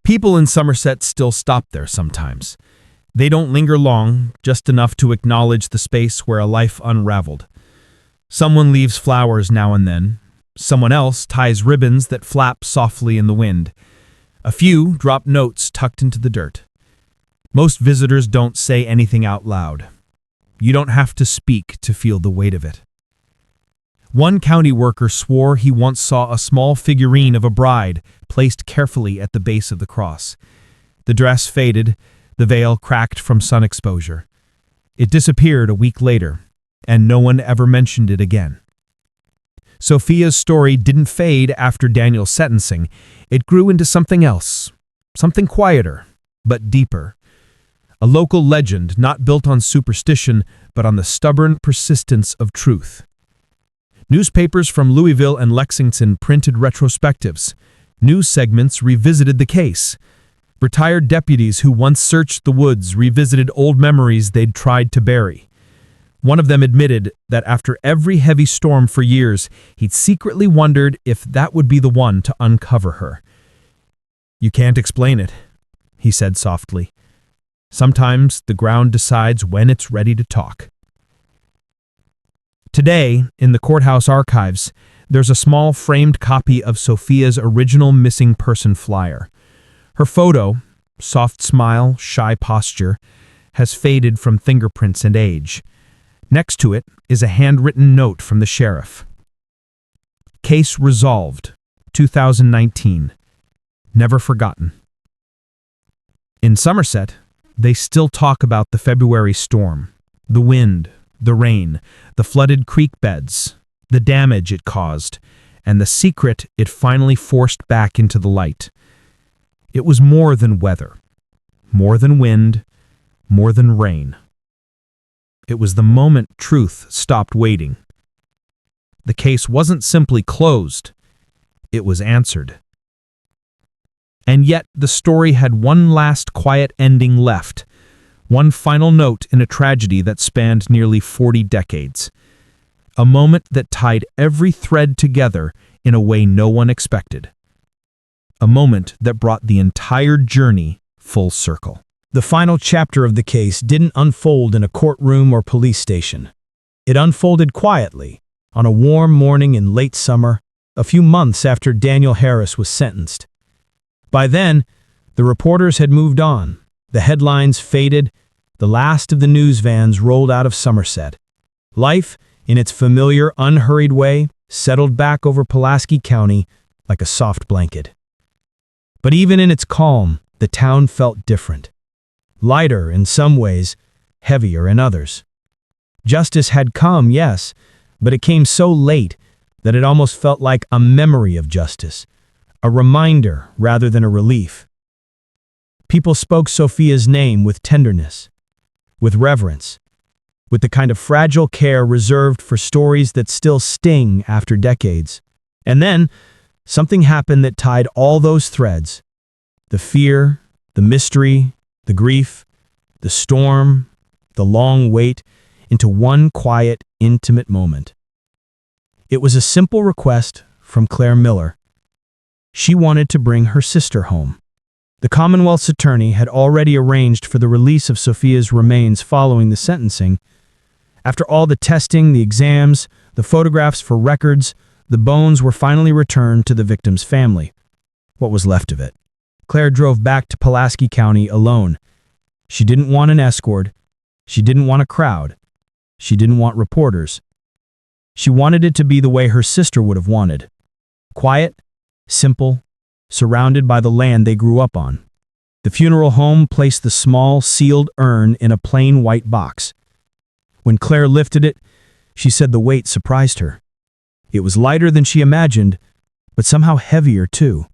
People in Somerset still stop there sometimes. They don't linger long, just enough to acknowledge the space where a life unraveled. Someone leaves flowers now and then. Someone else ties ribbons that flap softly in the wind. A few drop notes tucked into the dirt. Most visitors don't say anything out loud. You don't have to speak to feel the weight of it. One county worker swore he once saw a small figurine of a bride placed carefully at the base of the cross. The dress faded, the veil cracked from sun exposure. It disappeared a week later, and no one ever mentioned it again. Sophia's story didn't fade after Daniel's sentencing. It grew into something else, something quieter, but deeper. A local legend not built on superstition, but on the stubborn persistence of truth. Newspapers from Louisville and Lexington printed retrospectives. News segments revisited the case. Retired deputies who once searched the woods revisited old memories they'd tried to bury. One of them admitted that after every heavy storm for years, he'd secretly wondered if that would be the one to uncover her. "You can't explain it," he said softly. "Sometimes the ground decides when it's ready to talk." Today, in the courthouse archives, there's a small framed copy of Sophia's original missing person flyer. Her photo, soft smile, shy posture, has faded from fingerprints and age. Next to it is a handwritten note from the sheriff. Case resolved, 2019. Never forgotten. In Somerset, they still talk about the February storm, the wind, the rain, the flooded creek beds, the damage it caused, and the secret it finally forced back into the light. It was more than weather, more than wind, more than rain. It was the moment truth stopped waiting. The case wasn't simply closed, it was answered. And yet the story had one last quiet ending left, one final note in a tragedy that spanned nearly 40 decades. A moment that tied every thread together in a way no one expected. A moment that brought the entire journey full circle. The final chapter of the case didn't unfold in a courtroom or police station. It unfolded quietly, on a warm morning in late summer, a few months after Daniel Harris was sentenced. By then, the reporters had moved on. The headlines faded. The last of the news vans rolled out of Somerset. Life, in its familiar, unhurried way, settled back over Pulaski County like a soft blanket. But even in its calm, the town felt different. Lighter in some ways, heavier in others. Justice had come, yes, but it came so late that it almost felt like a memory of justice, a reminder rather than a relief. People spoke Sophia's name with tenderness, with reverence, with the kind of fragile care reserved for stories that still sting after decades. And then, something happened that tied all those threads. The fear, the mystery, the grief, the storm, the long wait, into one quiet, intimate moment. It was a simple request from Claire Miller. She wanted to bring her sister home. The Commonwealth's attorney had already arranged for the release of Sophia's remains following the sentencing. After all the testing, the exams, the photographs for records, the bones were finally returned to the victim's family. What was left of it? Claire drove back to Pulaski County alone. She didn't want an escort. She didn't want a crowd. She didn't want reporters. She wanted it to be the way her sister would have wanted. Quiet, simple, surrounded by the land they grew up on. The funeral home placed the small, sealed urn in a plain white box. When Claire lifted it, she said the weight surprised her. It was lighter than she imagined, but somehow heavier too.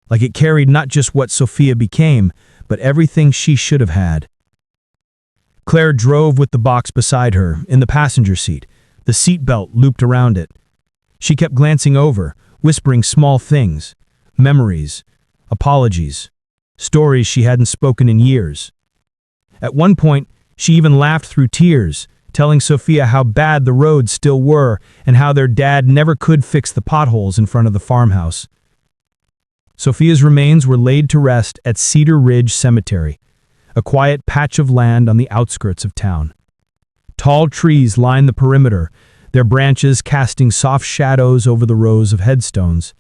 Like it carried not just what Sophia became, but everything she should have had. Claire drove with the box beside her, in the passenger seat, the seatbelt looped around it. She kept glancing over, whispering small things, memories, apologies, stories she hadn't spoken in years. At one point, she even laughed through tears, telling Sophia how bad the roads still were and how their dad never could fix the potholes in front of the farmhouse. Sophia's remains were laid to rest at Cedar Ridge Cemetery, a quiet patch of land on the outskirts of town. Tall trees lined the perimeter, their branches casting soft shadows over the rows of headstones.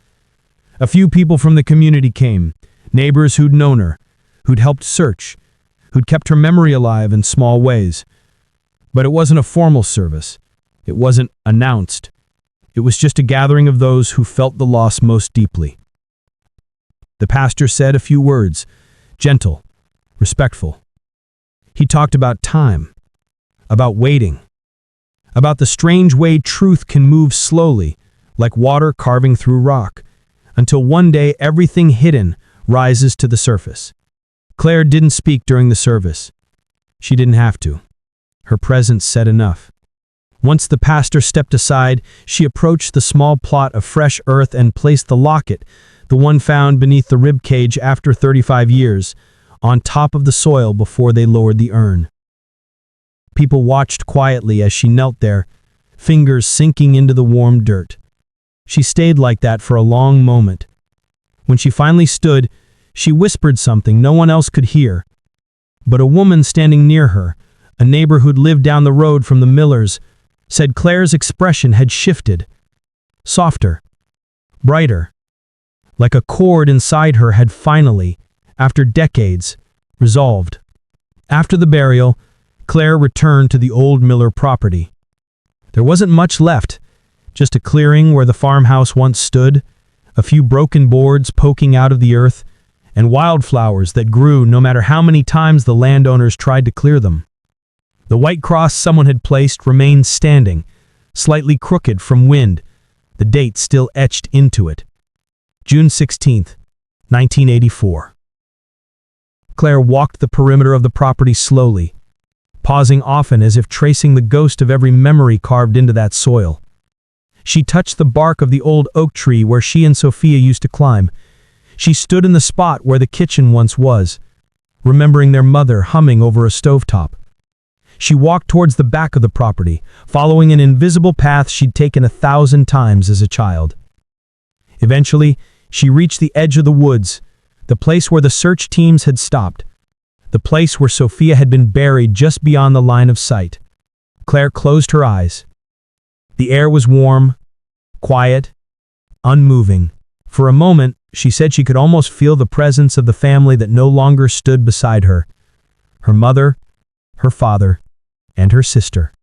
A few people from the community came, neighbors who'd known her, who'd helped search, who'd kept her memory alive in small ways. But it wasn't a formal service. It wasn't announced. It was just a gathering of those who felt the loss most deeply. The pastor said a few words, gentle, respectful. He talked about time, about waiting, about the strange way truth can move slowly, like water carving through rock, until one day everything hidden rises to the surface. Claire didn't speak during the service. She didn't have to. Her presence said enough. Once the pastor stepped aside, she approached the small plot of fresh earth and placed the locket, the one found beneath the rib cage after 35 years, on top of the soil before they lowered the urn. People watched quietly as she knelt there, fingers sinking into the warm dirt. She stayed like that for a long moment. When she finally stood, she whispered something no one else could hear. But a woman standing near her, a neighbor who'd lived down the road from the Millers, said Claire's expression had shifted. Softer, brighter, like a chord inside her had finally, after decades, resolved. After the burial, Claire returned to the old Miller property. There wasn't much left, just a clearing where the farmhouse once stood, a few broken boards poking out of the earth, and wildflowers that grew no matter how many times the landowners tried to clear them. The white cross someone had placed remained standing, slightly crooked from wind, the date still etched into it. June 16, 1984. Claire walked the perimeter of the property slowly, pausing often as if tracing the ghost of every memory carved into that soil. She touched the bark of the old oak tree where she and Sophia used to climb. She stood in the spot where the kitchen once was, remembering their mother humming over a stovetop. She walked towards the back of the property, following an invisible path she'd taken 1,000 times as a child. Eventually, she reached the edge of the woods, the place where the search teams had stopped, the place where Sophia had been buried just beyond the line of sight. Claire closed her eyes. The air was warm, quiet, unmoving. For a moment, she said she could almost feel the presence of the family that no longer stood beside her. Her mother, her father, and her sister.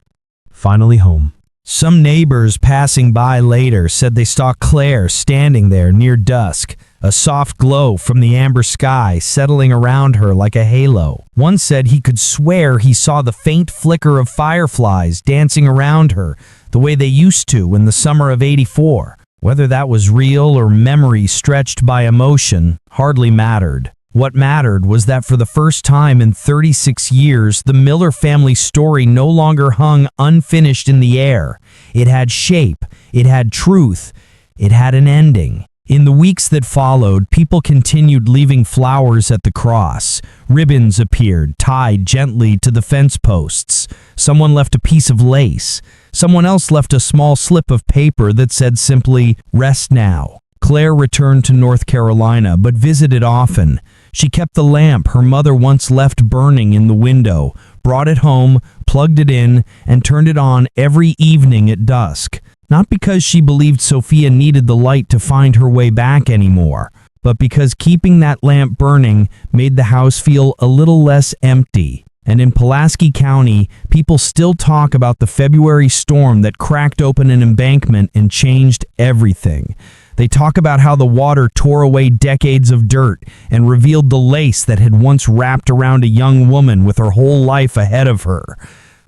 Finally home. Some neighbors passing by later said they saw Claire standing there near dusk, a soft glow from the amber sky settling around her like a halo. One said he could swear he saw the faint flicker of fireflies dancing around her, the way they used to in the summer of '84. Whether that was real or memory stretched by emotion hardly mattered. What mattered was that for the first time in 36 years, the Miller family story no longer hung unfinished in the air. It had shape, it had truth, it had an ending. In the weeks that followed, people continued leaving flowers at the cross. Ribbons appeared, tied gently to the fence posts. Someone left a piece of lace. Someone else left a small slip of paper that said simply, "Rest now." Claire returned to North Carolina, but visited often. She kept the lamp her mother once left burning in the window, brought it home, plugged it in, and turned it on every evening at dusk. Not because she believed Sophia needed the light to find her way back anymore, but because keeping that lamp burning made the house feel a little less empty. And in Pulaski County, people still talk about the February storm that cracked open an embankment and changed everything. They talk about how the water tore away decades of dirt and revealed the lace that had once wrapped around a young woman with her whole life ahead of her.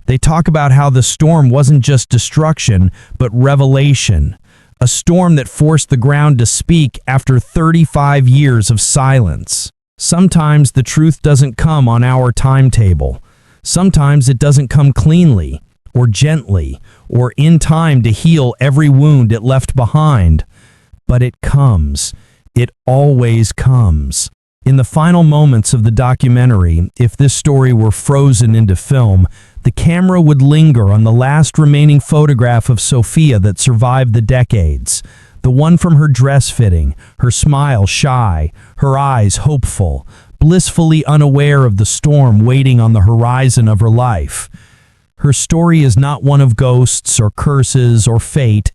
They talk about how the storm wasn't just destruction, but revelation. A storm that forced the ground to speak after 35 years of silence. Sometimes the truth doesn't come on our timetable. Sometimes it doesn't come cleanly, or gently, or in time to heal every wound it left behind. But it comes. It always comes. In the final moments of the documentary, if this story were frozen into film, the camera would linger on the last remaining photograph of Sophia that survived the decades. The one from her dress fitting, her smile shy, her eyes hopeful, blissfully unaware of the storm waiting on the horizon of her life. Her story is not one of ghosts or curses or fate.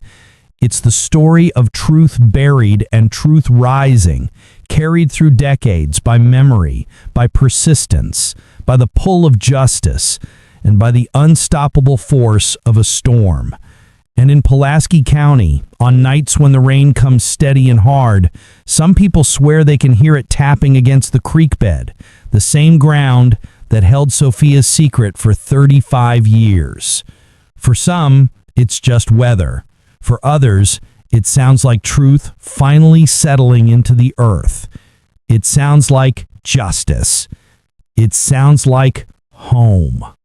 It's the story of truth buried and truth rising, carried through decades by memory, by persistence, by the pull of justice, and by the unstoppable force of a storm. And in Pulaski County, on nights when the rain comes steady and hard, some people swear they can hear it tapping against the creek bed, the same ground that held Sophia's secret for 35 years. For some, it's just weather. For others, it sounds like truth finally settling into the earth. It sounds like justice. It sounds like home.